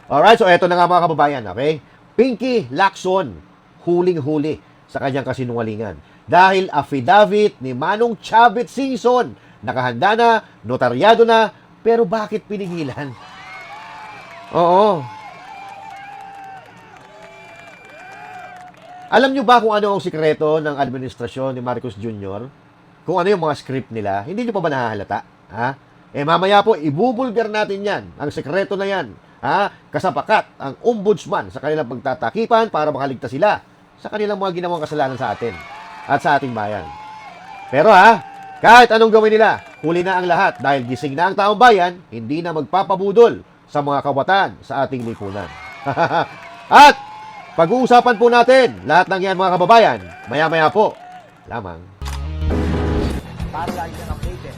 Alright, so eto na nga mga kababayan, okay? Pinky Lacson, huling-huli sa kanyang kasinungalingan. Dahil affidavit ni Manong Chavit Singson, nakahanda na, notaryado na, pero bakit pinigilan? Oo. Alam nyo ba kung ano ang sikreto ng administrasyon ni Marcos Jr.? Kung ano yung mga script nila? Hindi nyo pa ba nahahalata? Ha? Mamaya po, ibubulgar natin yan. Ang sekreto na yan. Ha? Kasapakat ang ombudsman sa kanilang pagtatakipan para makaligtas sila sa kanilang mga ginawang kasalanan sa atin at sa ating bayan. Pero kahit anong gawin nila, huli na ang lahat dahil gising na ang taong bayan, hindi na magpapabudol sa mga kawatan sa ating lipunan. At pag-uusapan po natin lahat ng yan mga kababayan, maya-maya po lamang. Para lagi kang updated.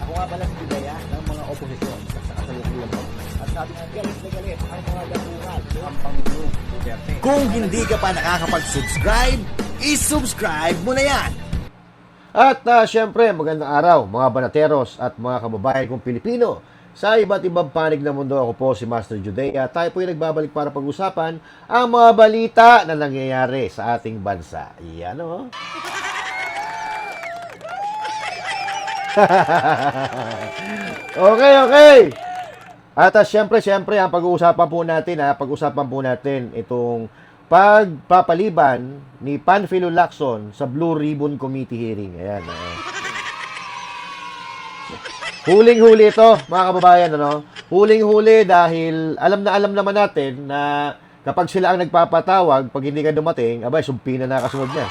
Ako nga pala si Bidaya ng mga oposisyon sa kasalukuyan mo. At sabi nga, galit na galit ang mga dapuhan ng Pangulong Duterte. Kung hindi ka pa nakakapag-subscribe, isubscribe mo na yan! At syempre, magandang araw mga banateros at mga kababayan kong Pilipino. Sa iba't ibang panig ng mundo, ako po si Master Judea. Tayo po ay nagbabalik para pag-usapan ang mga balita na nangyayari sa ating bansa. Yan o. Okay. At syempre, ang pag-uusapan po natin itong pagpapaliban ni Panfilo Lacson sa Blue Ribbon Committee hearing. Ayan. Huling-huli ito, mga kababayan, Huling-huli dahil alam naman natin na kapag sila ang nagpapatawag, pag hindi ka dumating, abay, sumpi na nakasunod niya.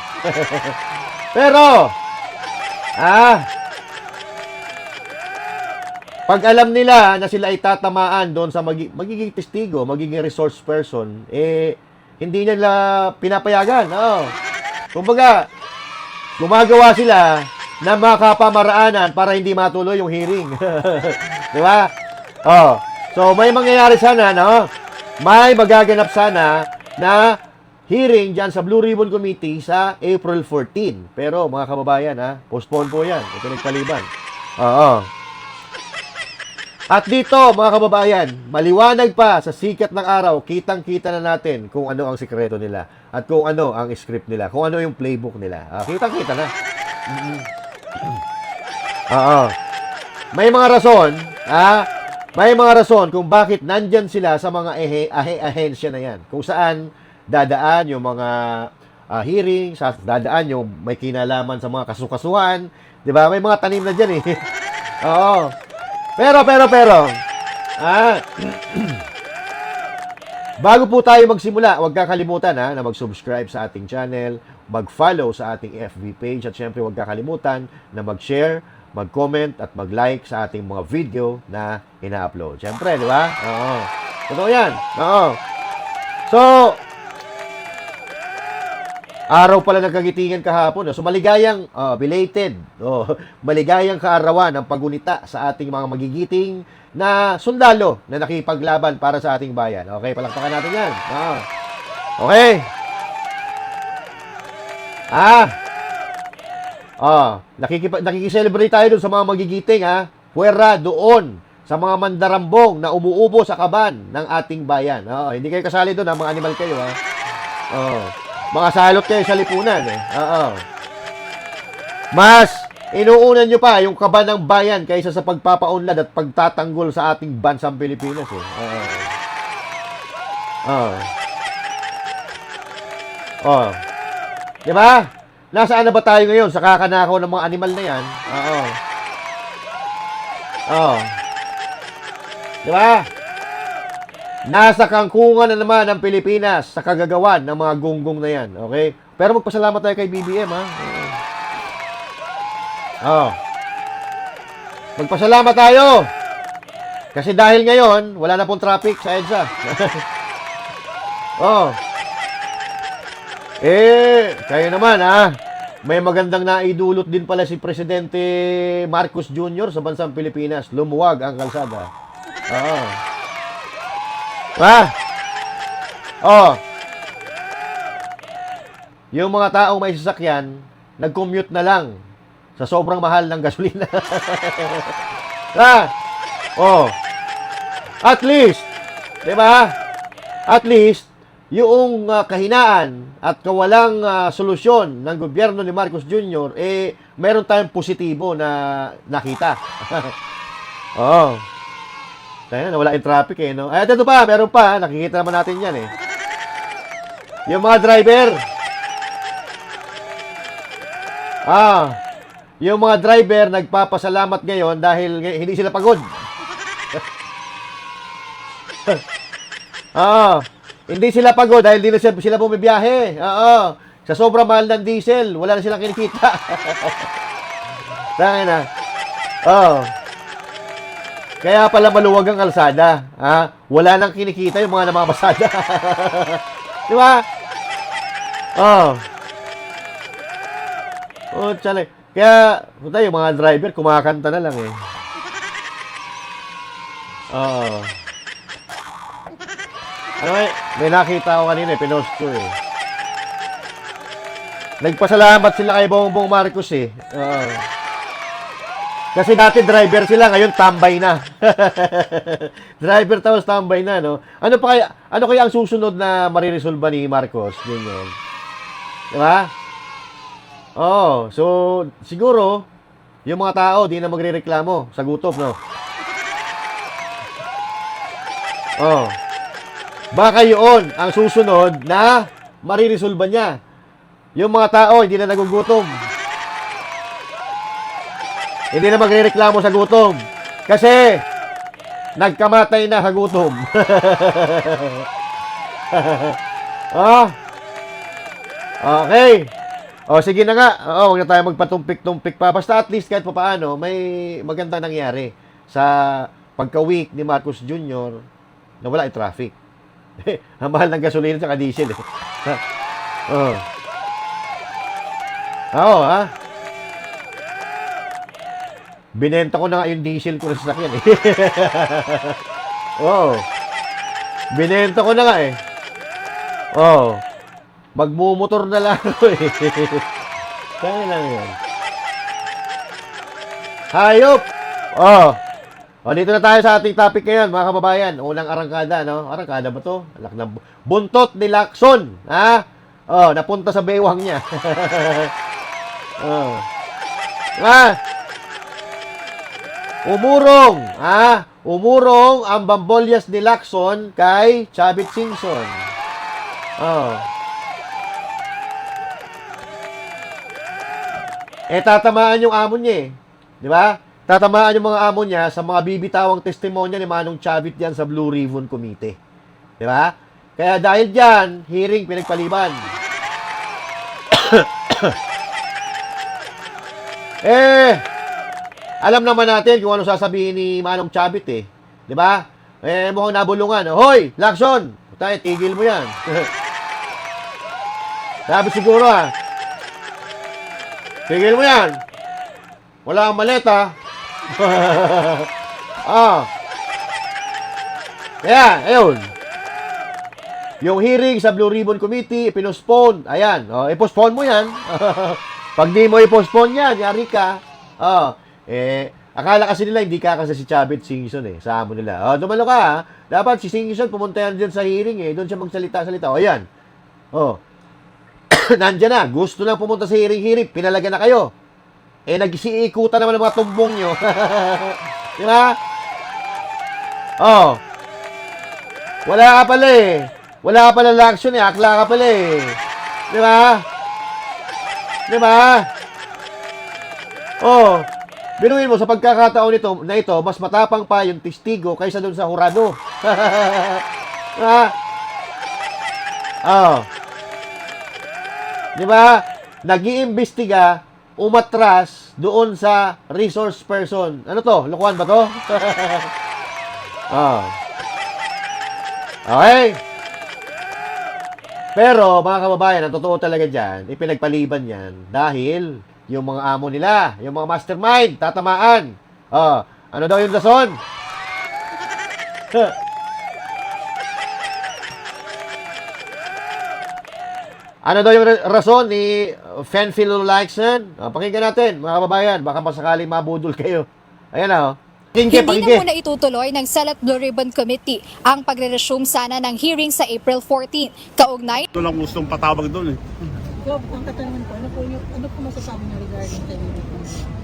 Pero, pag alam nila na sila ay tatamaan doon sa magiging testigo, magiging resource person, hindi nila pinapayagan. Kumbaga, gumagawa sila na mga kapamaraanan para hindi matuloy yung hearing. Di ba? So, may mangyayari sana, May magaganap sana na hearing dyan sa Blue Ribbon Committee sa April 14. Pero, mga kababayan, postpone po yan. Ito nagpaliban. At dito, mga kababayan, maliwanag pa sa sikat ng araw, kitang-kita na natin kung ano ang sikreto nila at kung ano ang script nila, kung ano yung playbook nila. Kitang-kita na. May mga rason, kung bakit nandyan sila sa mga ahensya na yan. Kung saan dadaan yung mga hearing, dadaan yung may kinalaman sa mga kasukasuhan. Di ba? May mga tanim na dyan Pero, bago po tayo magsimula, huwag kakalimutan na mag-subscribe sa ating channel, mag-follow sa ating FB page, at syempre huwag kakalimutan na mag-share, mag-comment, at mag-like sa ating mga video na ina-upload. Syempre, di ba? Totoo yan. So, araw pala nagkagitingan kahapon. So, maligayang, belated, maligayang kaarawan ng pagunita sa ating mga magigiting na sundalo na nakipaglaban para sa ating bayan. Okay, palakpakan natin yan. Okay. Nakikiselebrate tayo dun sa mga magigiting, Puwera doon sa mga mandarambong na umuubo sa kaban ng ating bayan. Hindi kayo kasali doon, mga animal kayo, Mga salot kayo sa lipunan, Mas inuunan nyo pa yung kaban ng bayan kaysa sa pagpapaunlad at pagtatanggol sa ating bansang Pilipinas, Diba? Nasaan na ba tayo ngayon sa kakanakaw ng mga animal na yan? Diba? Nasa kangkungan na naman ang Pilipinas sa kagagawan ng mga gunggong na yan. Okay? Pero magpasalamat tayo kay BBM, Magpasalamat tayo. Kasi dahil ngayon, wala na pong traffic sa EDSA. Kayo naman, may magandang naidulot din pala si Presidente Marcos Jr. sa bansang Pilipinas. Lumuwag ang kalsada. Yung mga taong may sasakyan, nag-commute na lang sa sobrang mahal ng gasolina. At least, di ba? at least, yung kahinaan at kawalang solusyon ng gobyerno ni Marcos Jr., meron tayong positibo na nakita. Oo. Tayo na, nawala yung traffic no? Ito pa, meron pa. Nakikita naman natin yan Yung mga driver. Yung mga driver nagpapasalamat ngayon dahil hindi sila pagod. Hindi sila pagod dahil hindi na sila bumibiyahe. Sa sobrang mahal ng diesel, wala na silang kinikita. Tangin na. Kaya pala maluwag ang kalsada. Wala nang kinikita yung mga namamasada. Di ba? Tsale. Kaya, yung mga driver, kumakanta na lang may nakita ko kanina, pinost ko Nagpasalamat sila kay Bongbong Marcos Kasi dati driver sila, ngayon tambay na. Driver tapos tambay na, no? Ano kaya ang susunod na mariresolba ni Marcos? Ganyan. Di ba? So, siguro, yung mga tao, di na magrereklamo sa gutom, no? Baka yun ang susunod na mariresolba niya. Yung mga tao, hindi na nagugutom. Hindi na magrereklamo sa gutom. Kasi, nagkamatay na sa gutom. Okay. Sige na nga. Huwag na tayo magpatumpik-tumpik pa. Basta at least kahit paano, may magandang nangyari sa pagka-week ni Marcos Jr. na wala yung traffic. Ang mahal ng gasolina at diesel Binenta ko na nga yung diesel ko na sasakyan Binenta ko na nga magmumotor na lang ako Kaya lang yun. Hayop! Dito na tayo sa ating topic ngayon, mga kababayan. Unang arangkada, no? Arangkada ba to? Alak na buntot ni Lacson, napunta sa bewang niya. Umurong ang bambolyas ni Lacson kay Chavit Singson. Tatamaan yung amo niya Di ba? Tatamaan yung mga amo niya sa mga bibitawang testimonya ni Manong Chavit diyan sa Blue Ribbon Committee. Di ba? Kaya dahil diyan, hearing pinagpaliban. Alam naman natin kung ano sasabihin ni Manong Chavit Di ba? Mukhang nabulungan. Hoy, Lacson! Tayo, tigil mo yan. Sabi siguro tigil mo yan. Wala kang maleta. Kaya, ayun. Yung hearing sa Blue Ribbon Committee, pinospone. Ayan. I-postpone mo yan. Pag di mo i-postpone yan, yari ka. Akala kasi nila hindi ka kasi si Chavit Singson sa amo nila. Dumalo ka Dapat si Singson pumunta yan dyan sa hearing doon siya magsalita-salita. Ayan. Nandiyan na. Gusto lang pumunta sa hearing. Pinalaga na kayo. Nagsiikutan naman ng mga tumbong nyo. Di ba? Wala ka pala Wala ka pala Lacson Akla ka pala Di ba? Di ba? Binuhin mo sa pagkakataon na ito, mas matapang pa yung testigo kaysa doon sa hurado. Di ba? Nag-iimbestiga, umatras doon sa resource person. Ano to? Lokohan ba to? Okay. Pero, mga kababayan, ang totoo talaga dyan, ipinagpaliban yan dahil yung mga amo nila, yung mga mastermind, tatamaan. Ano daw yung rason? Ano daw yung rason ni Fenphil Lacson? Pakinggan natin, mga kababayan. Baka masakaling mabudol kayo. Ayan Pakingge, Hindi pakingge. na muna itutuloy ng Senate Blue Ribbon Committee ang pagre-resume sana ng hearing sa April 14. Kaugnay Ito lang gustong patawag doon eh. Rob, ang katanungan ko, ano po masasabi niyo regarding kay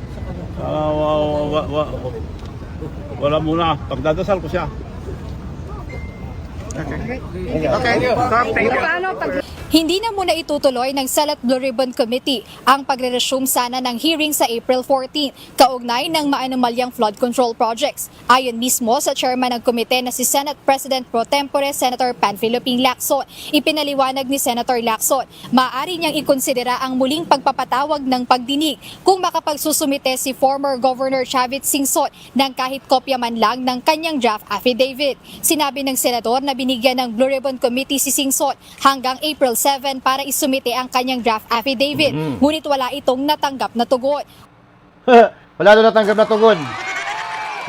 sa kanila? Wala muna. Pagdadasal ko siya. Hindi na muna itutuloy ng Senate Blue Ribbon Committee ang pagre-resume sana ng hearing sa April 14 kaugnay ng maanumalyang flood control projects. Ayon mismo sa chairman ng komite na si Senate President Pro Tempore Senator Panfilo Ping Lacson, ipinaliwanag ni Senator Lacson, maaari niyang ikonsidera ang muling pagpapatawag ng pagdinig kung makapagsusumite si former Governor Chavit Singson ng kahit kopya man lang ng kanyang draft affidavit. Sinabi ng senador na binigyan ng Blue Ribbon Committee si Singson hanggang April 7 para isumite ang kanyang draft affidavit. Ngunit wala itong natanggap na tugon. Wala na natanggap na tugon.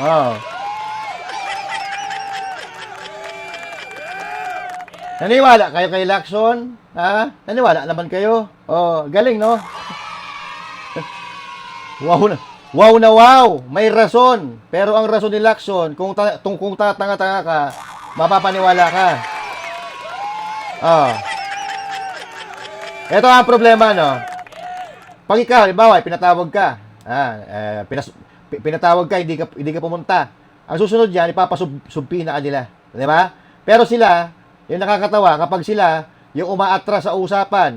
Oh. Naniwala kayo kay Lacson? Ha? Naniwala naman kayo? Oh, galing, no? Wow na. Wow na wow! May rason. Pero ang rason ni Lacson, kung tatanga-tanga ka, mapapaniwala ka. Oh. Ito ang problema, no? Pag ikaw, halimbawa, pinatawag ka, pinatawag ka, hindi ka pumunta. Ang susunod diyan, ipapasubpina ka nila. Di ba? Pero sila, yung nakakatawa, kapag sila, yung umaatras sa usapan,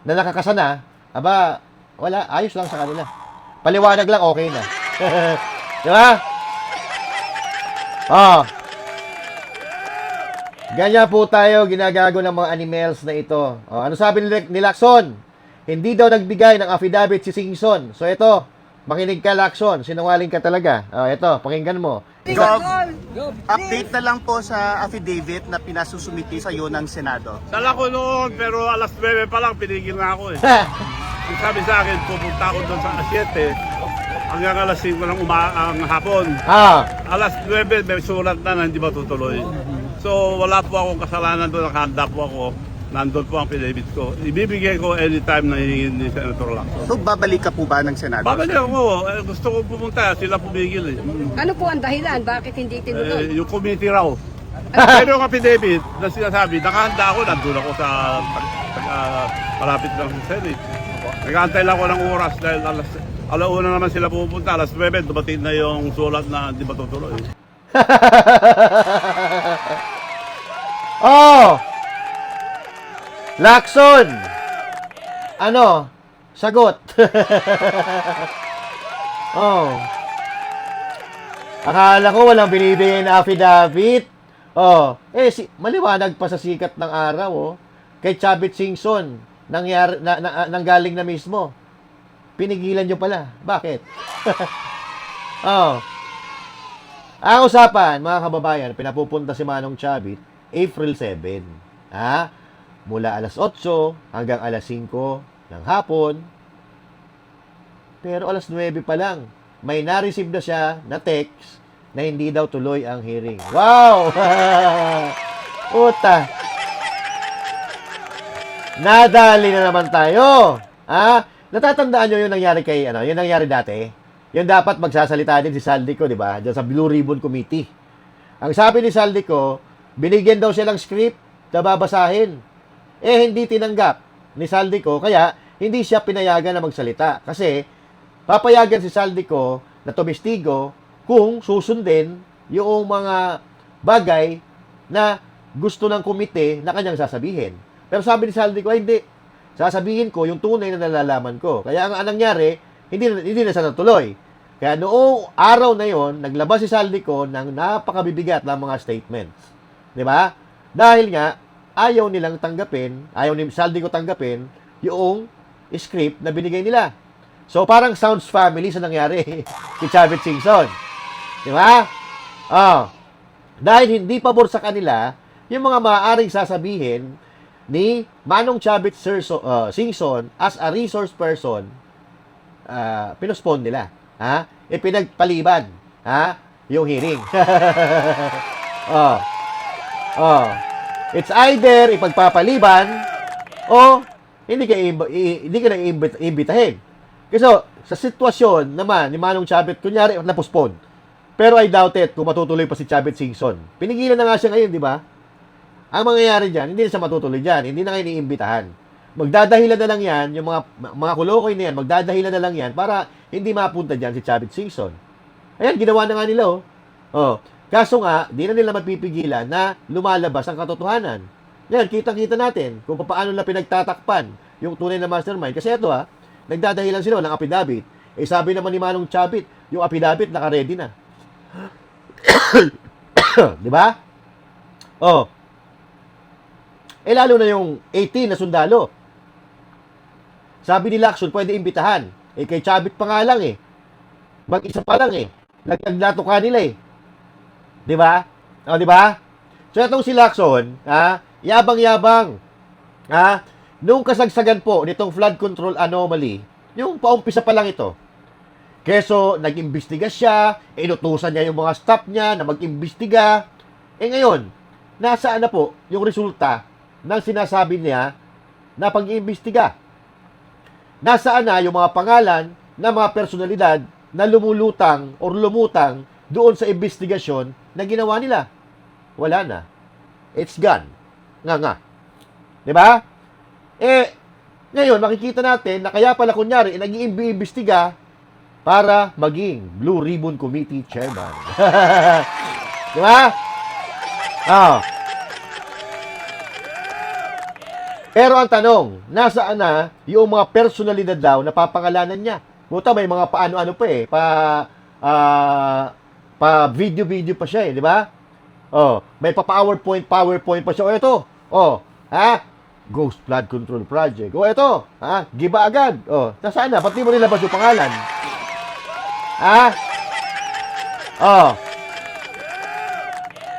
na nakakasana, aba, wala, ayos lang sa kanila. Paliwanag lang, okay na. Di ba? Oh. Ganyan po tayo ginagago ng mga animals na ito. O, ano sabi ni Lacson? Hindi daw nagbigay ng affidavit si Singson. So ito, makinig ka Lacson, sinungaling ka talaga. O, ito, pakinggan mo. Gov, update na lang po sa affidavit na pinasusumiti sa iyo ng Senado. Dala ko noon, pero alas 9 pa lang, pinigil na ako eh. Ang sabi sa akin, pupunta ako doon sa alas 7, hanggang alas 5 ng ang hapon. Alas 9, may sulat na hindi matutuloy. So wala po akong kasalanan doon, nakahanda po ako. Nandun po ang affidavit ko. Ibibigay ko anytime na hihingin ni Senator Lacson. So babalik ka po ba ng Senado? Babalik ako. Gusto ko pumunta. Sila pumigil eh. Ano po ang dahilan? Bakit hindi tinuloy? Yung committee raw. Pero yung affidavit na sinasabi, nakahanda ako. Nandun ako sa malapit lang sa Senate. Nag-aantay lang ako ng oras dahil alauna naman sila pupunta. Alas 9, dumating na yung sulat na hindi matutuloy. Oh! Lacson! Ano? Sagot. Oh. Akala ko walang binibigay na affidavit. Oh. Maliwanag pa sa sikat ng araw, oh. Kay Chavit Singson, nanggaling na mismo. Pinigilan nyo pala. Bakit? Oh. Ang usapan, mga kababayan, pinapupunta si Manong Chavit April 7. Ha? Mula alas 8 hanggang alas 5 ng hapon. Pero alas 9 pa lang, may na-receive na siya na text na hindi daw tuloy ang hearing. Wow! Puta! Nadali na naman tayo. Ha? Natatandaan nyo yung nangyari kay, yung nangyari dati? Yung dapat magsasalita din si Saldico, di ba? Diyan sa Blue Ribbon Committee. Ang sabi ni Saldico, binigyan daw siya ng script na babasahin. Hindi tinanggap ni Saldico, kaya hindi siya pinayagan na magsalita. Kasi, papayagan si Saldico na tumistigo kung susundin yung mga bagay na gusto ng komite na kanyang sasabihin. Pero sabi ni Saldico, hindi. Sasabihin ko yung tunay na nalalaman ko. Kaya ang nangyari, hindi na siya natuloy. Kaya noong araw na yon, naglabas si Saldico ng napakabibigat na mga statements. Di ba? Dahil nga, ayaw nilang tanggapin, ayaw ni Saldico tanggapin yung script na binigay nila. So, parang sounds family sa nangyari kay Chavit Singson. Di ba? Dahil hindi pabor sa kanila yung mga maaaring sasabihin ni Manong Chavit Singson as a resource person, pinospone nila. Pinagpaliban yung hearing. It's either ipagpapaliban o hindi ka na iimbitahin. Kasi sa sitwasyon naman ni Manong Chavit, kunyari, na-postpone. Pero I doubt it kung matutuloy pa si Chavit Singson. Pinigilan na nga siya ngayon, di ba? Ang mangyayari dyan, hindi na siya matutuloy dyan. Hindi na kayo iniimbitahan. Magdadahilan na lang yan, yung mga kulokoy na yan, magdadahilan na lang yan para hindi mapunta dyan si Chavit Singson. Ayan, ginawa na nga nila, oh. Oh. Kaso nga, di na nila mapipigilan na lumalabas ang katotohanan. Yan, kitang-kita natin kung paano na pinagtatakpan yung tunay na mastermind. Kasi ito, nagdadahilan sila ng affidavit. Eh, sabi naman ni Manong Chavit, yung affidavit naka-ready na. Di ba? Oh. Eh, lalo na yung 18 na sundalo. Sabi ni Lacson, pwede imbitahan. Eh, kay Chavit pa nga lang eh. Mag-isa pa lang eh. Naglato ka nila eh. Di ba? O, di ba? So, itong si Lacson, yabang-yabang. Nung kasagsagan po nitong flood control anomaly, yung paumpisa pa lang ito. Keso, nag-imbestiga siya, inutusan niya yung mga staff niya na mag-imbestiga. Eh ngayon, nasaan na po yung resulta ng sinasabi niya na pag-iimbestiga? Nasaan na yung mga pangalan ng mga personalidad na lumulutang o lumutang doon sa investigasyon na ginawa nila? Wala na. It's gone. Nga. Diba? Eh, ngayon, makikita natin na kaya pala kunyari, nag-iimbestiga para maging Blue Ribbon Committee Chairman. Diba? Pero ang tanong, nasaan na yung mga personalidad daw na papangalanan niya? Buta, may mga paano-ano pa eh, pa video-video pa siya eh, di ba? Oh, may pa-PowerPoint pa siya. O ito, Ghost Flood Control Project. O ito, giba agad. O, nasaan na? Pati mo nilabas yung pangalan.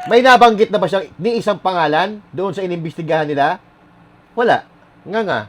May nabanggit na ba siya ni isang pangalan doon sa inimbestigahan nila? Wala. Nga.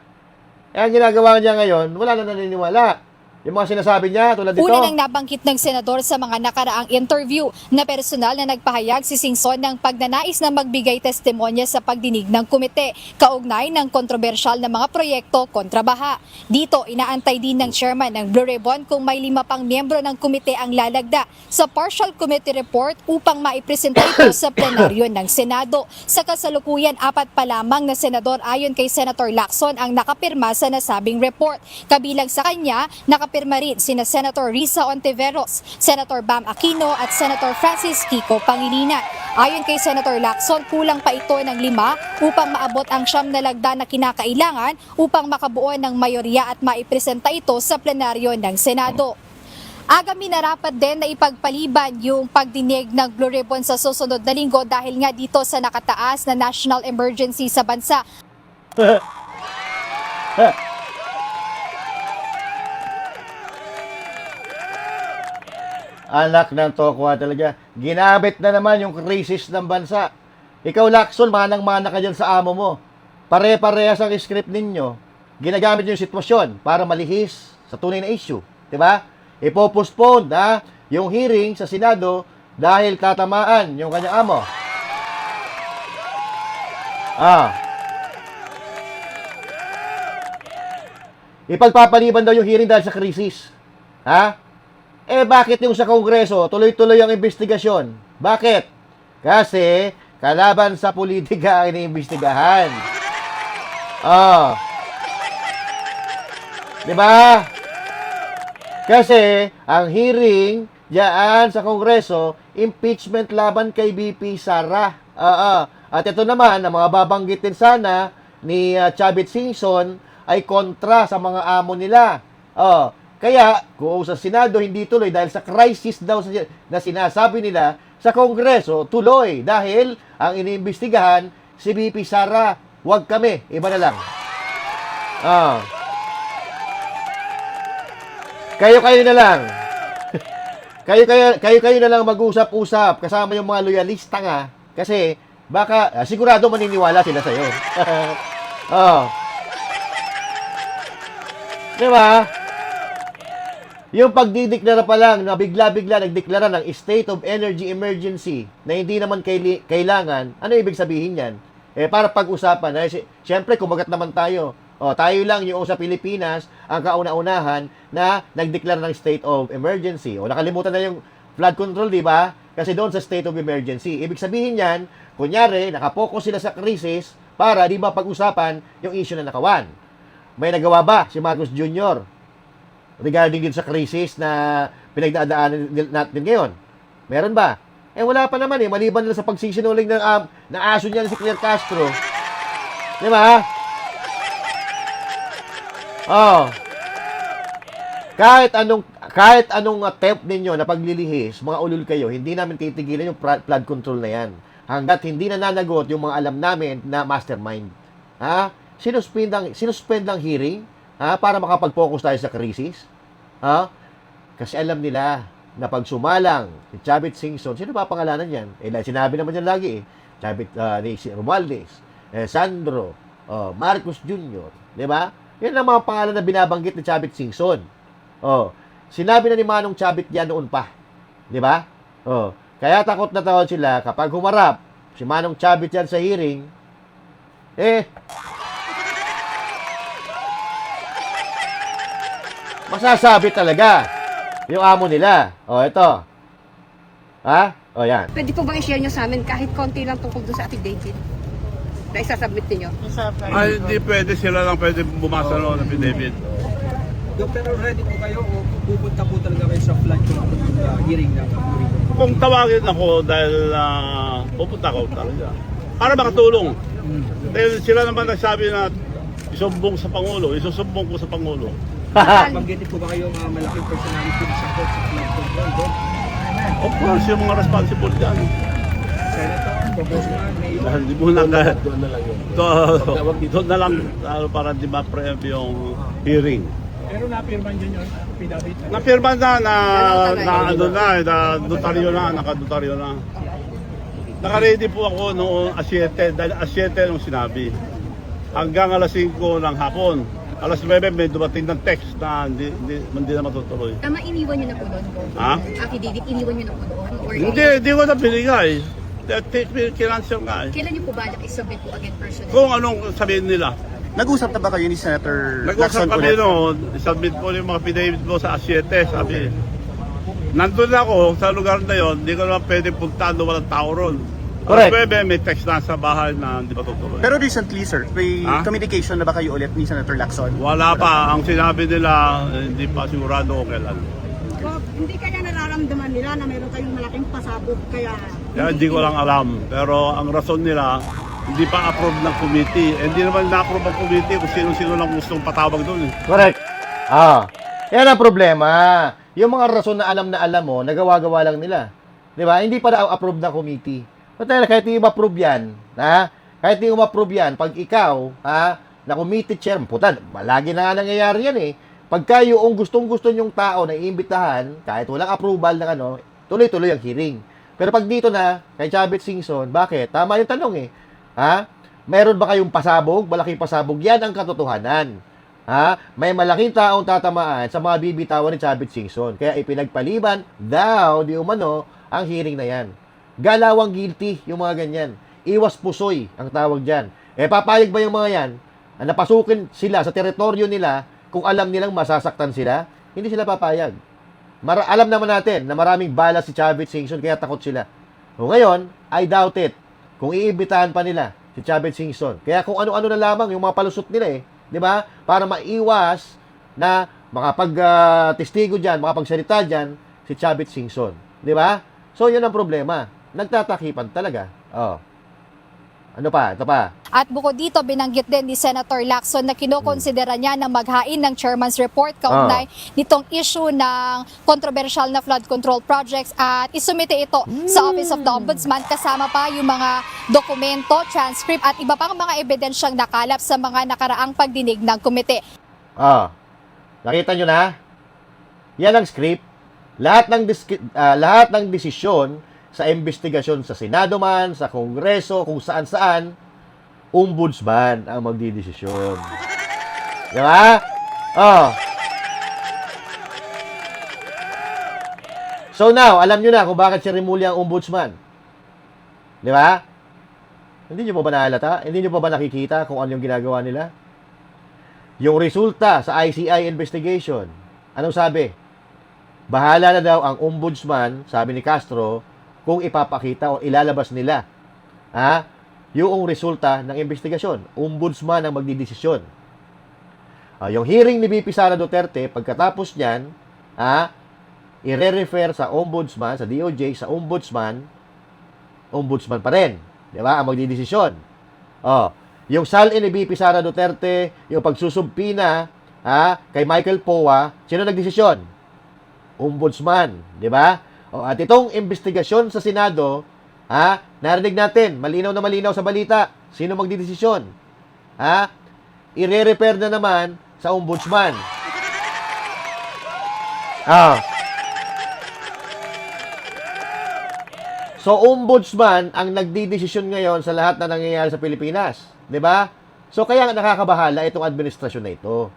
Eh, ang ginagawa niya ngayon, wala na naniniwala. Yung mga sinasabi niya, tulad dito. Una nang nabanggit ng senador sa mga nakaraang interview na personal na nagpahayag si Singson ng pagnanais na magbigay testimonya sa pagdinig ng komite kaugnay ng kontrobersyal na mga proyekto kontra baha. Dito, inaantay din ng chairman ng Blue Ribbon kung may 5 pang miyembro ng komite ang lalagda sa partial committee report upang maipresenta ito sa plenaryo ng Senado. Sa kasalukuyan, 4 pa lamang na senador ayon kay Senator Lacson ang nakapirma sa nasabing report. Kabilang sa kanya, nakapirma rin sina Senator Risa Ontiveros, Senator Bam Aquino at Senator Francis Kiko Pangilinan. Ayon kay Senator Lacson, kulang pa ito ng 5 upang maabot ang 9 na lagda na kinakailangan upang makabuo ng mayorya at maipresenta ito sa plenaryo ng Senado. Aga minarapat din na ipagpaliban yung pagdinig ng Blue Ribbon sa susunod na linggo dahil nga dito sa nakataas na national emergency sa bansa. Anak ng tokwa talaga. Ginamit na naman yung crisis ng bansa. Ikaw, Lacson, manang-mana ka dyan sa amo mo. Pare-parehas ang script ninyo. Ginagamit yung sitwasyon para malihis sa tunay na issue. Diba? Ipopostpone yung hearing sa Senado dahil tatamaan yung kanyang amo. Ipagpapaliban daw yung hearing dahil sa krisis. Eh, bakit yung sa Kongreso, tuloy-tuloy ang investigasyon? Bakit? Kasi, kalaban sa politika ang iniimbestigahan. Diba? Kasi, ang hearing diyan sa Kongreso, impeachment laban kay VP Sara. At ito naman, ang mga babanggitin sana ni Chavit Singson ay kontra sa mga amo nila. Kaya, kung sa Senado hindi tuloy dahil sa crisis daw na sinasabi nila, sa Kongreso tuloy dahil ang iniimbestigahan si VP Sara. Huwag kami, iba na lang. Kayo na lang. kayo na lang mag-usap-usap kasama yung mga loyalista nga kasi baka sigurado maniniwala sila sa iyo. Diba? Yung pagdideklara pa lang na bigla-bigla nagdeklara ng state of energy emergency na hindi naman kailangan, ano ibig sabihin yan? Para pag-usapan. Siyempre, kumagat naman tayo. Tayo lang yung sa Pilipinas ang kauna-unahan na nagdeklara ng state of emergency. Nakalimutan na yung Flood control, di ba? Kasi doon sa state of emergency. Ibig sabihin yan, kunyari, nakapokus sila sa crisis para di ba pag-usapan yung issue na nakawan. May nagawa ba si Marcos Jr. regarding din sa crisis na pinagdadaanan natin ngayon? Meron ba? Wala pa naman maliban na sa pagsisinungaling ng aso niya si Claire Castro. Di ba? Oh. Kahit anong attempt ninyo na paglilihis, mga ulul kayo, hindi namin titigilan yung flood control na yan. Hanggat hindi na nanagot yung mga alam namin na mastermind. Ha? Sinuspend ang hearing, ha? Para makapag-focus tayo sa krisis. Ha? Kasi alam nila na pag sumalang si Chavit Singson, sino ba pangalanan yan? Sinabi naman yan lagi ni Romualdez, Sandro, Marcos Jr., di ba? Yan ang mga pangalan na binabanggit ni Chavit Singson. Sinabi na ni Manong Chavit yan noon pa. Di ba? Kaya takot na takot sila kapag humarap si Manong Chavit yan sa hearing, masasabi talaga yung amo nila. Ito. Ha? Yan. Pwede po bang i-share nyo sa amin kahit konti lang tungkol doon sa affidavit na isasubmit ninyo? Ay, hindi pwede. Sila lang pwede bumasa noon ng affidavit. Pero ready po kayo o pupunta po talaga kayo sa flood control hearing na Kung tawagin ako dahil pupunta ako talaga. Para makatulong. Dahil sila naman nagsabi na isumbong sa Pangulo. Isusumbong ko sa Pangulo. Banggitin po ba kayo mga malaking personality sa court sa flood control doon? Of course, yung mga responsible dyan. Senator, Congressman, Mayor. Hindi mo na doon na lang para di ma-preempt yung hearing. Pero na-firman yun yung affidavit. Na-firma na notaryo na, nakadotaryo na. Naka-ready po ako noong asyete, dahil asyete nung sinabi. Hanggang alas 5 ng hapon. Alas 9 may dumating ng text na hindi na matutuloy. Tama, iniwan nyo na po doon? Ha? Affidavit, iniwan nyo na po doon? Or Hindi ko na binigay. Kinansel nga eh. Kailan nyo po balak isubmit po again personally? Kung anong sabihin nila. Nag-usap na ba kayo ni Senator Nag-usap Lacson kami ulit? noon, submit po yung mga affidavit mo sa A7, sabi. Nandun ako sa lugar na yon, hindi ko naman pwede puntahan doon walang tao ron. Correct. Pwede may text na sa bahay na hindi pa tutuloy. Pero recently, sir, may Ha? communication na ba kayo ulit ni Senator Lacson? Wala pa. Ang sinabi nila, hindi pa sigurado kung kailan. Hindi kaya nararamdaman nila na meron kayong malaking pasabog kaya Kaya hindi ko lang alam. Pero ang rason nila, hindi pa approve ng committee. Hindi naman na-approve ng committee kung sino-sino lang gustong patawag doon. Correct. Yan ang problema. Yung mga rason na alam mo, nagawa-gawa lang nila. Di ba? Hindi pa na-approve ng committee. But kahit hindi ma-approve yan, kahit hindi ma-approve yan, pag ikaw, na committee chair, putan, lagi na nga nangyayari yan Pagka yung gustong-gusto nyong tao na iimbitahan, kahit walang approval ng tuloy-tuloy ang hearing. Pero pag dito na, kay Chavit Singson, bakit? Tama yung tanong Meron ba kayong pasabog? Malaking pasabog? Yan ang katotohanan. May malaking taong tatamaan sa mga bibitawan ni Chavit Singson. Kaya ipinagpaliban daw, di umano, ang hearing na yan. Galawang guilty yung mga ganyan. Iwas pusoy ang tawag dyan. Papayag ba yung mga yan na napasukin sila sa teritoryo nila kung alam nilang masasaktan sila? Hindi sila papayag. Alam naman natin na maraming bala si Chavit Singson kaya takot sila. O ngayon, I doubt it. Kung iimbitahan pa nila si Chavit Singson. Kaya kung ano-ano na lamang yung mga palusot nila di ba? Para maiwas na makapag-testigo dyan, makapagsalita dyan si Chavit Singson. Di ba? So, yun ang problema. Nagtatakipan talaga. Ano pa? Ito pa. At bukod dito, binanggit din ni Senator Lacson na kinokonsidera niya na maghain ng chairman's report kaugnay nitong issue ng kontrobersyal na flood control projects at isumite ito sa Office of the Ombudsman kasama pa yung mga dokumento, transcript at iba pang mga ebidensyang nakalap sa mga nakaraang pagdinig ng komite. Nakita nyo na? Yan ang script. Lahat ng desisyon sa investigasyon sa Senado man, sa Kongreso, kung saan-saan, ombudsman ang magdidesisyon. Di ba? So now, alam nyo na kung bakit si Remulla ang ombudsman. Di ba? Hindi nyo pa ba nahalata? Hindi nyo pa ba nakikita kung ano yung ginagawa nila? Yung resulta sa ICI investigation, anong sabi? Bahala na daw ang ombudsman, sabi ni Castro, kung ipapakita o ilalabas nila yung resulta ng investigasyon. Ombudsman ang magdidesisyon. Yung hearing ni VP Sara Duterte, pagkatapos niyan, i-refer sa ombudsman, sa DOJ, sa ombudsman pa rin. Di ba? Ang magdidesisyon. Yung salin ni VP Sara Duterte, yung pagsusubpina kay Michael Poa, sino nagdesisyon? Ombudsman. Di ba? At itong investigasyon sa Senado, narinig natin, malinaw na malinaw sa balita, sino magdidesisyon? I-refer na naman sa ombudsman. So, ombudsman ang nagdidesisyon ngayon sa lahat na nangyayari sa Pilipinas. Di ba? So, kaya nakakabahala itong administrasyon na ito.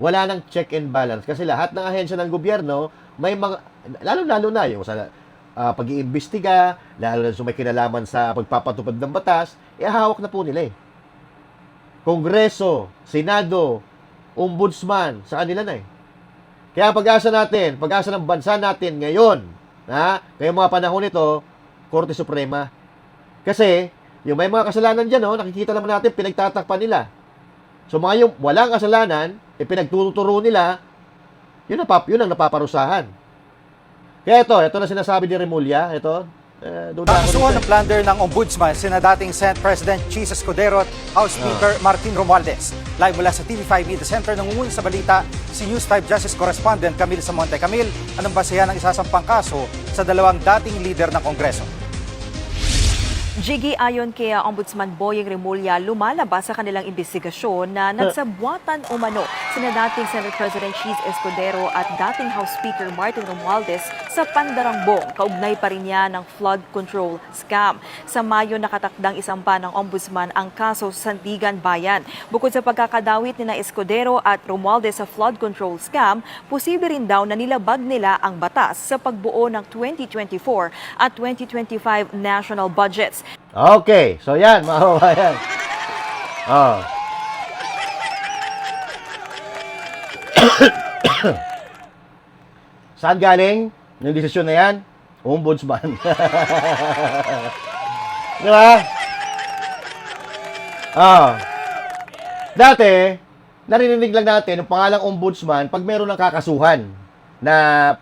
Wala nang check and balance. Kasi lahat ng ahensya ng gobyerno, may mga, lalo-lalo na yung sa pag-iimbestiga, lalo na may kinalaman sa pagpapatupad ng batas, hawak na po nila eh. Kongreso, Senado, Ombudsman, sa kanila na eh. Kaya pag-asa ng bansa natin ngayon, kaya mga panahon nito, Korte Suprema. Kasi, yung may mga kasalanan dyan, nakikita naman natin, pinagtatakpan nila. So, mga yung walang kasalanan, pinagtuturo nila, yun ang napaparusahan. Kaya ito na sinasabi ni Remulla, Kakasuhan ng plunder ng Ombudsman sina dating Senate President Chis Escudero at House Speaker Martin Romualdez. Live mula sa TV5 Media Center, nangunguna sa balita si News 5 Justice Correspondent Camille Samonte. Camille, anong basehan ng isasampang kaso sa dalawang dating leader ng Kongreso? Jiggy, ayon kay Ombudsman Boyeng Remulla, lumalabas sa kanilang investigasyon na nagsabwatan umano sina dating Senate President Chis Escudero at dating House Speaker Martin Romualdez sa pandarangbong. Kaugnay pa rin niya ng flood control scam. Sa Mayo, nakatakdang isampa ng Ombudsman ang kaso sa Sandigan Bayan. Bukod sa pagkakadawit ni Escudero at Romualdez sa flood control scam, posible rin daw na nilabag nila ang batas sa pagbuo ng 2024 at 2025 national budgets. Okay, so yan, mga kababayan. Saan galing yung desisyon na yan? Ombudsman. Di ba? Dati, narinig lang natin yung pangalang ombudsman pag meron ng kakasuhan na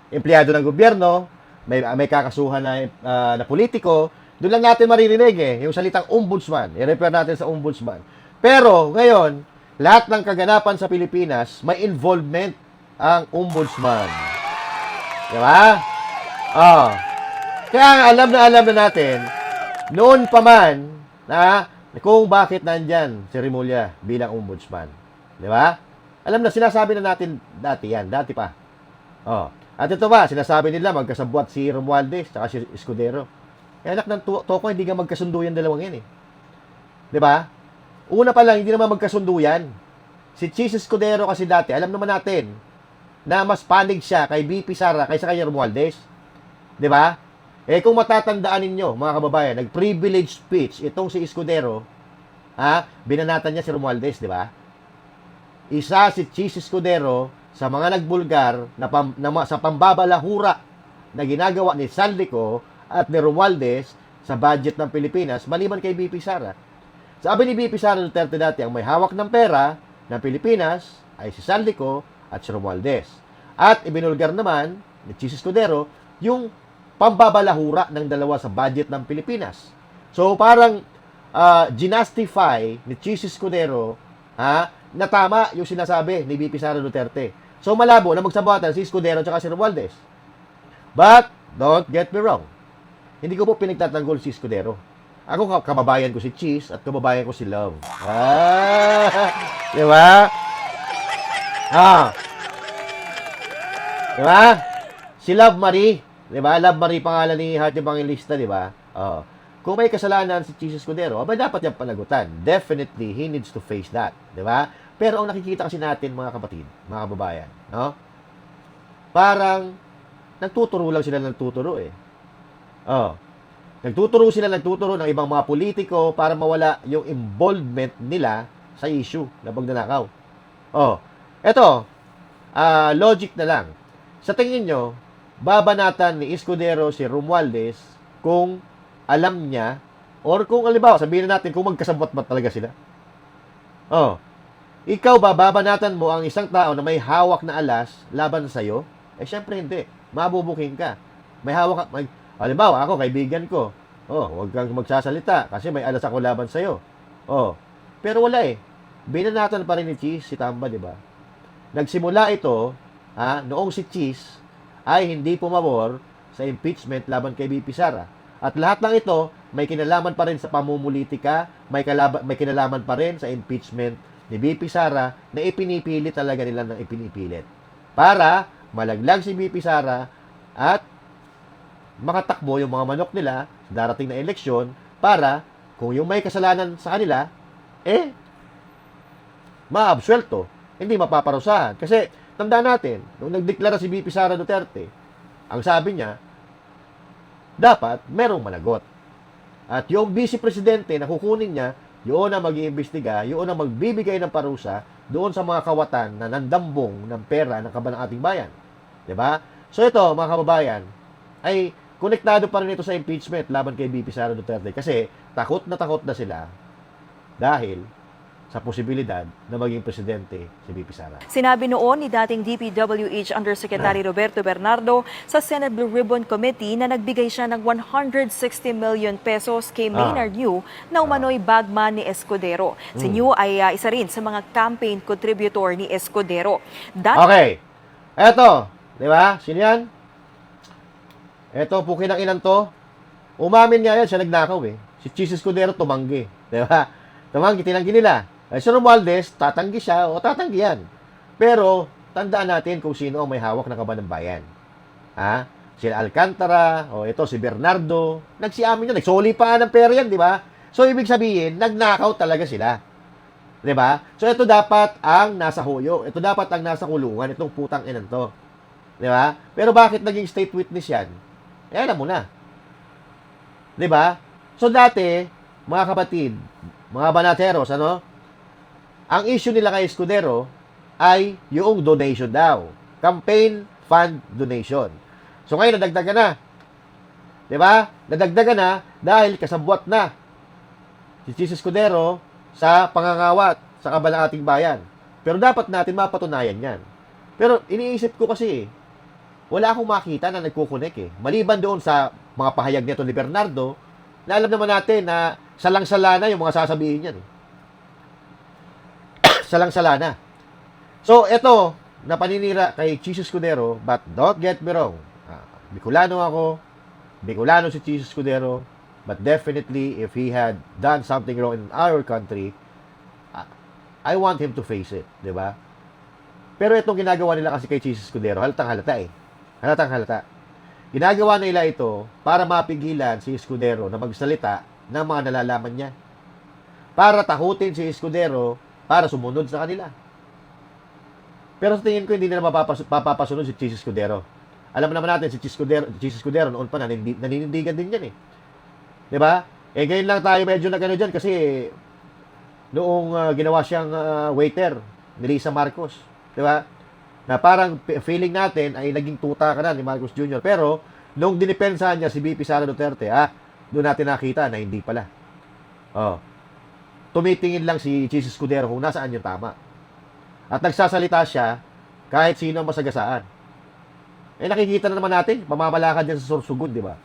empleyado ng gobyerno, may kakasuhan na politiko, doon lang natin maririnig yung salitang ombudsman. I-refer natin sa ombudsman. Pero ngayon, lahat ng kaganapan sa Pilipinas, may involvement ang ombudsman. Di ba? Kaya alam na natin, noon pa man, kung bakit nandyan si Remulla bilang ombudsman. Di ba? Alam na, sinasabi na natin dati pa. At ito ba, sinasabi nila magkasabwat si Romualdez at si Escudero. Anak ng toko, hindi nga magkasundo yan dalawang yan eh. Di ba? Una pa lang, hindi naman magkasundo yan. Si Chis Escudero kasi dati, alam naman natin na mas panig siya kay VP Sara kaysa kay Romualdez. Di ba? Kung matatandaan ninyo, mga kababayan, nag-privilege speech itong si Escudero, binanatan niya si Romualdez, di ba? Isa si Chis Escudero sa mga nagbulgar sa pambabalahura na ginagawa ni Saldico at ni Romualdez sa budget ng Pilipinas, maliban kay VP Sara. Sabi ni VP Sara Duterte dati, ang may hawak ng pera ng Pilipinas ay si Saldico at si Romualdez. At ibinulgar naman ni Chis Escudero yung pambabalahura ng dalawa sa budget ng Pilipinas. So parang ginastify ni Chis Escudero na tama yung sinasabi ni VP Sara Duterte. So, malabo na magsabatan si Escudero at si Romualdez. But, don't get me wrong. Hindi ko po pinagtatanggol si Escudero. Ako, kababayan ko si Chis at kababayan ko si Love. Di ba? Di ba? Si Love Marie. Di ba? Love Marie pangalan ni Heart Evangelista, di ba? Kung may kasalanan si Chis Escudero, dapat niyang panagutan. Definitely, he needs to face that. Di ba? Pero ang nakikita kasi natin, mga kapatid, mga kababayan, parang nagtuturo lang sila ng tuturo eh. Nagtuturo ng ibang mga politiko para mawala yung involvement nila sa issue na pagnanakaw. Eto, logic na lang. Sa tingin nyo, babanatan ni Escudero si Romualdez kung alam niya or kung halimbawa, sabihin na natin kung magkasabot ba talaga sila. Oh, ikaw ba, babanatan mo ang isang tao na may hawak na alas laban sa'yo? Eh, syempre hindi. Mabubuking ka. May hawak ka. Halimbawa, ako, kaibigan ko. Oh, huwag kang magsasalita kasi may alas ako laban sa'yo. Oh, pero wala eh. Binanatan pa rin ni Cheese si Tamba, di ba? Nagsimula ito, noong si Cheese ay hindi pumabor sa impeachment laban kay BP Sara. At lahat ng ito, may kinalaman pa rin sa pamumulitika, may kinalaman pa rin sa impeachment ni BP Sara na ipinipilit talaga nila ng ipinipilit. Para malaglag si BP Sara at makatakbo yung mga manok nila sa darating na eleksyon para kung yung may kasalanan sa kanila, maabsuelto, hindi mapaparusahan. Kasi, tandaan natin, nung nagdeklara si BP Sara Duterte, ang sabi niya, dapat merong managot. At yung vice presidente na kukunin niya, yun ang mag-iimbestiga, yun ang magbibigay ng parusa doon sa mga kawatan na nandambong ng pera ng kaban ng ating bayan. Diba? So ito, mga kababayan, ay konektado pa rin ito sa impeachment laban kay BP Sara Duterte kasi takot na sila dahil sa posibilidad na maging presidente si BP Sara. Sinabi noon ni dating DPWH Undersecretary Roberto Bernardo sa Senate Blue Ribbon Committee na nagbigay siya ng 160 million pesos kay Maynard New na umano'y bagman ni Escudero. Si New ay isa rin sa mga campaign contributor ni Escudero. Okay. Eto, di ba? Sino yan? Eto, pukin ang ilan to. Umamin nga yan, siya nagnakaw eh. Si Cheese Escudero tumanggi. Di ba? Tumanggi, tinanggi nila. Si Romualdez, tatanggi siya o tatanggi yan. Pero, tandaan natin kung sino ang may hawak ng kaban ng bayan. Sila Alcantara, o ito si Bernardo, nagsiamin yun, nagsoli pa ng pera yan, di ba? So, ibig sabihin, nagnakaw talaga sila. Di ba? So, ito dapat ang nasa huyo. Ito dapat ang nasa kulungan, itong putang inan to. Di ba? Pero bakit naging state witness yan? Alam mo na. Di ba? So, dati, mga kapatid, mga banateros, ang issue nila kay Escudero ay yung donation daw. Campaign fund donation. So ngayon, nadagdagan na. Diba? Nadagdagan na dahil kasabwat na si Cheese Escudero sa pangangawat sa kabalang ating bayan. Pero dapat natin mapatunayan yan. Pero iniisip ko kasi, wala akong makita na nagkukunik . Maliban doon sa mga pahayag nito ni Bernardo, na alam naman natin na salang-sala na yung mga sasabihin yan . Salang-sala na. So, ito, na paninira kay Cheese Escudero, but don't get me wrong. Bicolano ako, Bicolano si Cheese Escudero, but definitely, if he had done something wrong in our country, I want him to face it, di ba? Pero itong ginagawa nila kasi kay Cheese Escudero, halatang halata . Halatang halata. Ginagawa nila ito para mapigilan si Escudero na magsalita ng mga nalalaman niya. Para takutin si Escudero para sumunod sa kanila. Pero sa tingin ko, hindi nila mapapasunod si Cheese Escudero. Alam naman natin, si Cheese Escudero noon pa naninindigan din yan . Diba? Ngayon lang tayo medyo nagano dyan kasi noong ginawa siyang waiter ni Lisa Marcos. Diba? Na parang feeling natin ay naging tuta ka na ni Marcos Jr. Pero, nung dinipensahan niya si BP Sara Duterte, doon natin nakita na hindi pala. Tumitingin lang si Cheese Escudero kung nasaan yung tama. At nagsasalita siya kahit sino ang masagasaan. Nakikita na naman natin, pamamalakad yan sa Sorsogon, di ba?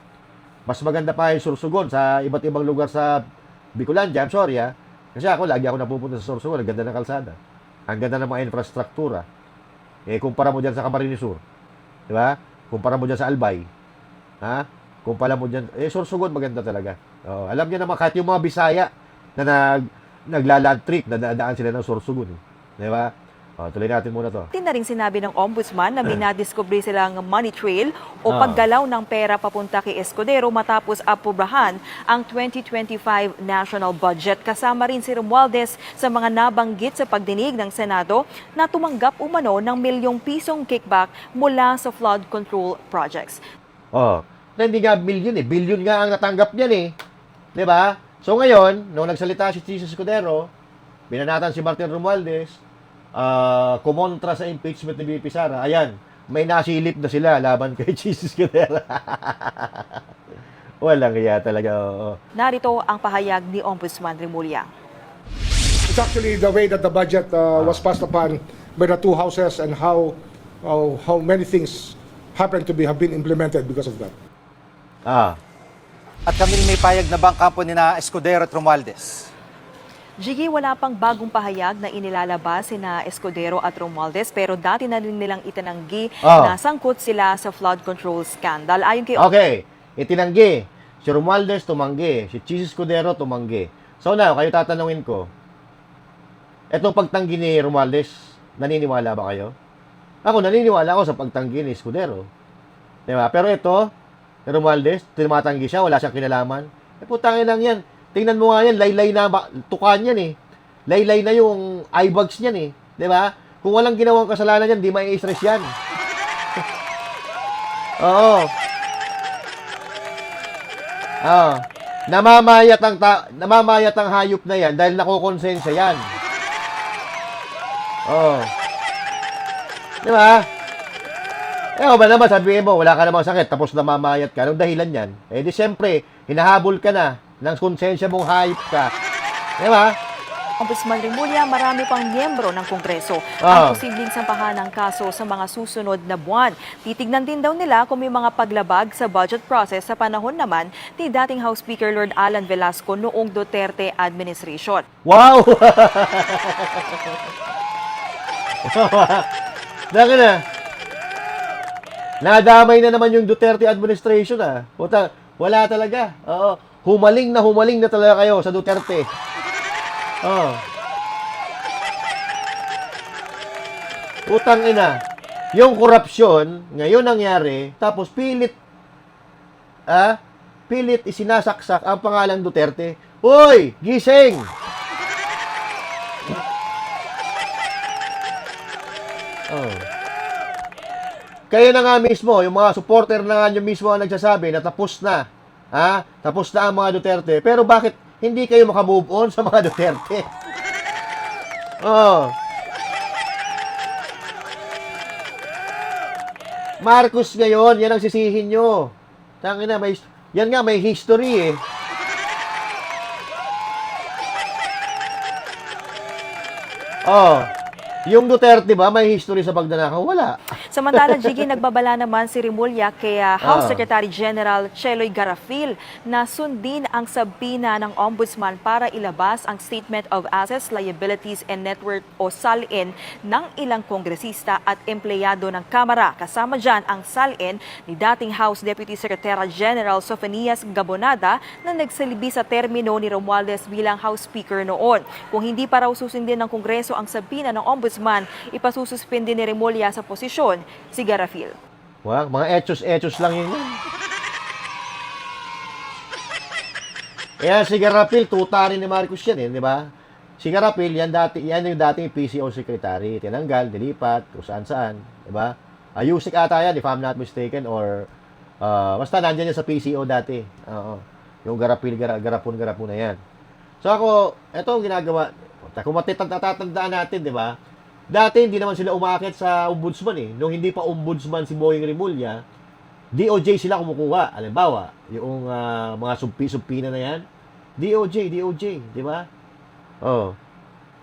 Mas maganda pa yung Sorsogon sa iba't ibang lugar sa Bicolandia, I'm sorry kasi ako, lagi ako napupunta sa Sorsogon, ang ganda ng kalsada. Ang ganda ng mga infrastruktura. Kumpara mo dyan sa Camarines Sur. Di ba? Kumpara mo dyan sa Albay. Kumpara mo dyan, Sorsogon maganda talaga. Alam niyo naman, kahit yung mga Bisaya na naglaland trip, nadaan sila ng Sorsogon. Di ba? Tuloy natin muna to. Na rin sinabi ng ombudsman na minadiscovery silang money trail o paggalaw ng pera papunta kay Escudero matapos aprobahan ang 2025 national budget. Kasama rin si Romualdez sa mga nabanggit sa pagdinig ng Senado na tumanggap umano ng milyong pisong kickback mula sa flood control projects. Hindi nga milyon bilyon nga ang natanggap niyan Di ba? So ngayon, nung nagsalita si Cheese Escudero, binanatan si Martin Romualdez, kumontra sa impeachment ni BP Sara, ayan, may nasilip na sila laban kay Jesus Codero. Walang kaya talaga, oo. Narito ang pahayag ni Ombudsman Remulla. It's actually the way that the budget was passed upon by the two houses and how many things happen to have been implemented because of that. At kami may payag na bang kampo ni na Escudero at Romualdez? Jiggy, wala pang bagong pahayag na inilalabas sina Escudero at Romualdez pero dati na rin nilang itinanggi na sangkot sila sa flood control scandal. Ayon kay Okay, itinanggi. Si Romualdez tumanggi. Si Jesus Codero tumanggi. So now, kayo tatanungin ko, etong pagtanggi ni Romualdez, naniniwala ba kayo? Ako, naniniwala ako sa pagtanggi ni Escudero. Diba? Pero ito, ni Romualdez, tumatanggi siya, wala siyang kinalaman. Putangin lang yan. Tingnan mo nga yan, laylay na, tukan yan eh. Laylay na yung eye bags niyan eh. Diba? Kung walang ginawang kasalanan yan, di may stress yan. Oo. Namamayat ang hayop na yan dahil nakukonsensya yan. Oo. Di ba? Ba naman, sabihin mo, wala ka namang sakit, tapos namamayat ka. Anong dahilan yan? Eh di siyempre, hinahabol ka na ng konsensya mong hayop ka. Di ba? Ombudsman Remulla, marami pang miyembro ng Kongreso ang posibleng sampahan ng kaso sa mga susunod na buwan. Titignan din daw nila kung may mga paglabag sa budget process sa panahon naman ni dating House Speaker Lord Alan Velasco noong Duterte administration. Wow! Daka na. Nadamay na naman yung Duterte administration ah. Puta, wala talaga. Oo. Humaling na talaga kayo sa Duterte. Oh. Utang ina. Yung korupsyon, ngayon nangyari, tapos pilit isinasaksak ang pangalang Duterte. Hoy, gising! Oh. Kayo na nga mismo, yung mga supporter na nga nyo mismo ang nagsasabi na tapos na. Tapos na ang mga Duterte. Pero bakit hindi kayo makamove on sa mga Duterte? Marcos ngayon, yan ang sisihin nyo. Tangina, yan nga, may history eh. Yung Duterte ba, may history sa pagdanakaw? Wala. Samantala, Jiggy, nagbabala naman si Remulla kay House Secretary General Cheloy Garafil na sundin ang sabina ng Ombudsman para ilabas ang Statement of Assets, Liabilities and Net Worth o SALN ng ilang kongresista at empleyado ng Kamara. Kasama dyan ang SALN ni dating House Deputy Secretary General Sofonias Gabonada na nagsilbi sa termino ni Romualdez bilang House Speaker noon. Kung hindi pa raw susundin ng Kongreso ang sabina ng Ombudsman, ipasususpindi ni Remulla sa posisyon si Garafil. Mga etos lang yun. Kaya si Garafil, tuta rin ni Marcos yan, di ba? Si Garafil, yan yung dating PCO secretary. Tinanggal, dilipat, kung saan-saan, di ba? Ayusik ata yan, if I'm not mistaken, or basta nandyan yan sa PCO dati. Yung Garafil, garapon na yan. So ako, ito ang ginagawa. Kung matatandaan natin, di ba? Dati, hindi naman sila umakit sa ombudsman eh. Nung hindi pa ombudsman si Boying Remulla, DOJ sila kumukuha. Halimbawa, yung mga sumpi-sumpina na yan, DOJ, di ba?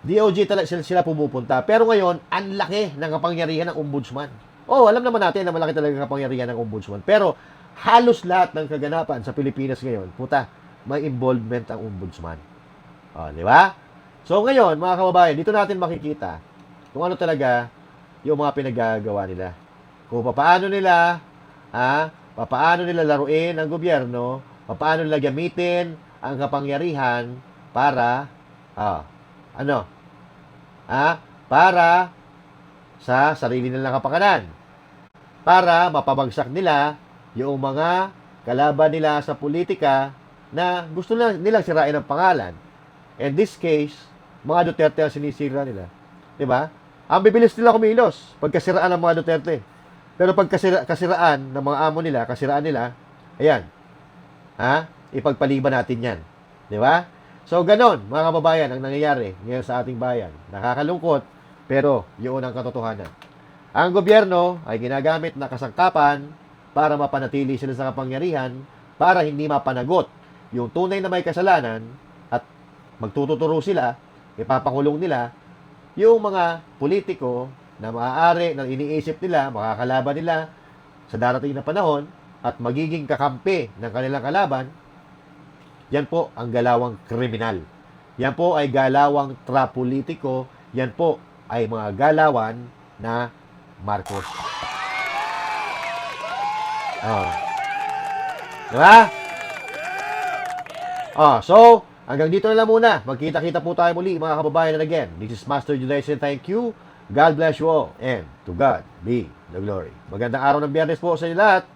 DOJ talaga sila pumupunta. Pero ngayon, ang laki ng kapangyarihan ng ombudsman. Alam naman natin na malaki talaga ang kapangyarihan ng ombudsman. Pero halos lahat ng kaganapan sa Pilipinas ngayon, may involvement ang ombudsman. Di ba? So ngayon, mga kababayan, dito natin makikita kung ano talaga yung mga pinagagawa nila. Kung paano nila laruin ang gobyerno, paano nila gamitin ang kapangyarihan para para sa sarili nilang kapakanan. Para mapabagsak nila yung mga kalaban nila sa politika na gusto nilang sirain ang pangalan. In this case, mga Duterte ang sinisira nila. Diba? Ang bibilis nila kumilos pagkasiraan ng mga Duterte. Pero pagkasiraan ng mga amo nila, ayan. Ipagpaliban natin yan. Diba? So, ganon, mga kababayan, ang nangyayari ngayon sa ating bayan. Nakakalungkot, pero yun ang katotohanan. Ang gobyerno ay ginagamit na kasangkapan para mapanatili sila sa kapangyarihan para hindi mapanagot yung tunay na may kasalanan at magtututuro sila, ipapakulong nila yung mga politiko na maaari na iniisip nila, makakalaban nila sa darating na panahon at magiging kakampi ng kanilang kalaban. Yan po ang galawang kriminal. Yan po ay galawang trapolitiko. Yan po ay mga galawan na Marcos. Diba? So, hanggang dito na lang muna. Magkita-kita po tayo muli, mga kababayan. And again, this is Master Judaism. Thank you. God bless you all. And to God be the glory. Magandang araw ng Biyernes po sa inyo lahat.